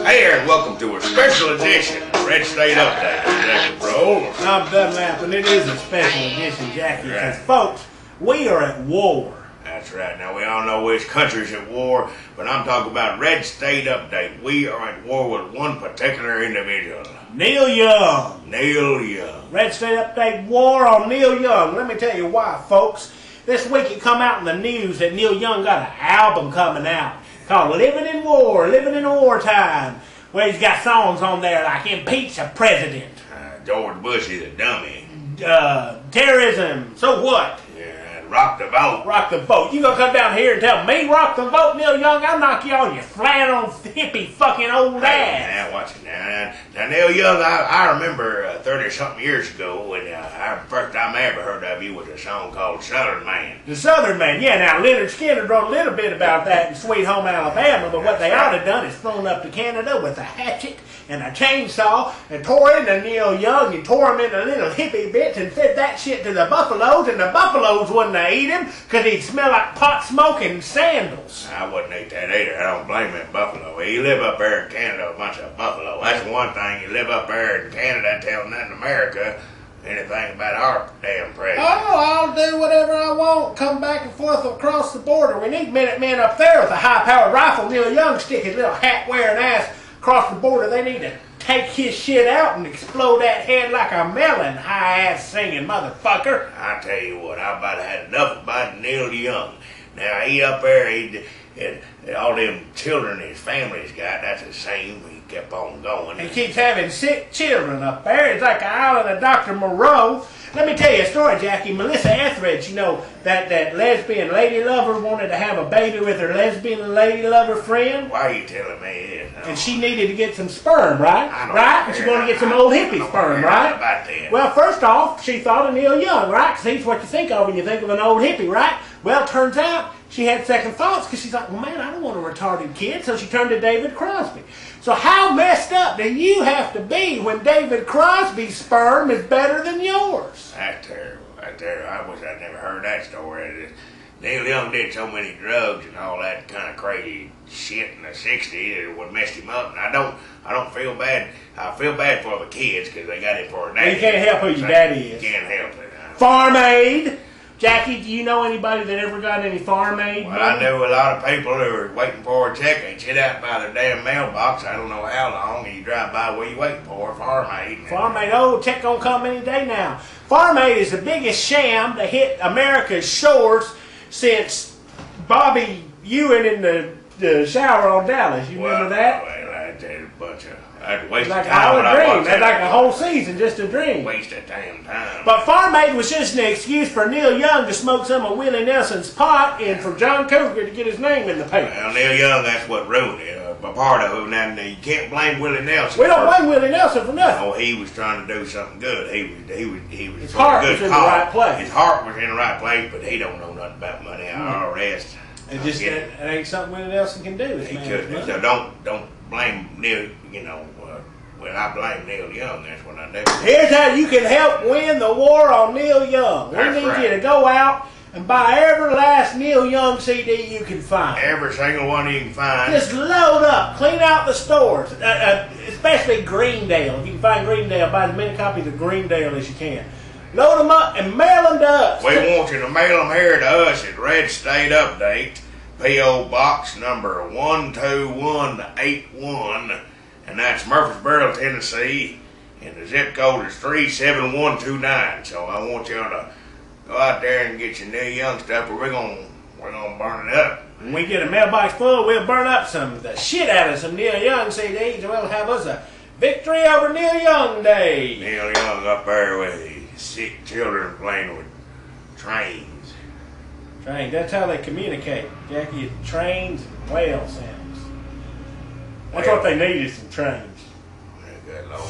Hey there, and welcome to a special edition of Red State Update. I'm Jackie, bro. I'm Dunlap, and it is a special edition, Jackie, because, folks, we are at war. That's right. Now, we all know which country's at war, but I'm talking about Red State Update. We are at war with one particular individual. Neil Young. Neil Young. Red State Update, war on Neil Young. Let me tell you why, folks. This week it come out in the news that Neil Young got an album coming out called Living in War, Living in Wartime, where he's got songs on there like Impeach the President. George Bush is a dummy. Terrorism, so what? Rock the vote. Rock the vote. You gonna come down here and tell me rock the vote, Neil Young? I'll knock you on your flannel hippie fucking old ass. Now, watch it now. Now, Neil Young, I remember 30-something years ago when the first time I ever heard of you was a song called Southern Man. The Southern Man, yeah. Now, Leonard Skinner wrote a little bit about that in Sweet Home Alabama, but what they ought to have done is flown up to Canada with a hatchet and a chainsaw and tore into Neil Young and tore him into little hippie bits and fed that shit to the buffaloes, and the buffaloes wouldn't eat him because he'd smell like pot smoke and sandals. I wouldn't eat that either. I don't blame that buffalo. You live up there in Canada, a bunch of buffalo. That's one thing. You live up there in Canada telling nothing America anything about our damn president. Oh, I'll do whatever I want. Come back and forth across the border. We need Minutemen up there with a high-powered rifle. Neil Young stick his little hat-wearing ass across the border. They need to take his shit out and explode that head like a melon, high-ass singing motherfucker. I tell you what, I about had enough about Neil Young. Now, he up there, all them children his family's got, that's the same. He kept on going. He keeps having sick children up there. It's like the island of Dr. Moreau. Let me tell you a story, Jackie. Melissa Etheridge, you know, that lesbian lady lover wanted to have a baby with her lesbian lady lover friend. Why are you telling me this? And she needed to get some sperm, right? Right? And she wanted to get some old hippie sperm, right? About that. Well, first off, she thought of Neil Young, right? Because he's what you think of when you think of an old hippie, right? Well, turns out she had second thoughts because she's like, well, man, I don't want a retarded kid. So she turned to David Crosby. So how messed up do you have to be when David Crosby's sperm is better than yours? That's terrible. That's terrible. I wish I'd never heard that story. Neil Young did so many drugs and all that kind of crazy shit in the 60s that would mess him up. And I don't feel bad. I feel bad for the kids because they got him for a daddy. You can't help who your daddy is. You can't help it. Farm aid. Jackie, do you know anybody that ever got any farm aid? Well, I know a lot of people who are waiting for a check. They sit out by the damn mailbox. I don't know how long, and you drive by, what are you waiting for? Farm aid. Farm aid, oh, check gonna come any day now. Farm aid is the biggest sham to hit America's shores since Bobby Ewing in the shower on Dallas. You remember that? Well, that's a bunch of... I'd waste like time. A dream. That's like a whole season, just a dream. Waste of damn time. But Farm Aid was just an excuse for Neil Young to smoke some of Willie Nelson's pot and for John Cougar to get his name in the paper. Well, Neil Young, that's what ruined it. A part of it. Now, you can't blame Willie Nelson. We don't blame Willie Nelson for nothing. Oh, he was trying to do something good. He was his heart was in the right place. His heart was in the right place, but he don't know nothing about money or all the rest. It ain't something Willie Nelson can do. He couldn't. So don't blame Neil. You know. Well, I blame Neil Young, that's what I do. Here's how you can help win the war on Neil Young. We need you to go out and buy every last Neil Young CD you can find. Every single one you can find. Just load up, clean out the stores, especially Greendale. If you can find Greendale, buy as many copies of Greendale as you can. Load them up and mail them to us. We want you to mail them here to us at Red State Update, P.O. Box number 12181. And that's Murfreesboro, Tennessee, and the zip code is 37129. So I want y'all to go out there and get your Neil Young stuff, or we're gonna burn it up. When we get a mailbox full, we'll burn up the shit out of some Neil Young CDs, and we'll have us a victory over Neil Young Day. Neil Young up there with his sick children playing with trains. Trains, that's how they communicate. Jackie, trains and whale sounds. That's what they need is some trains. Good Lord.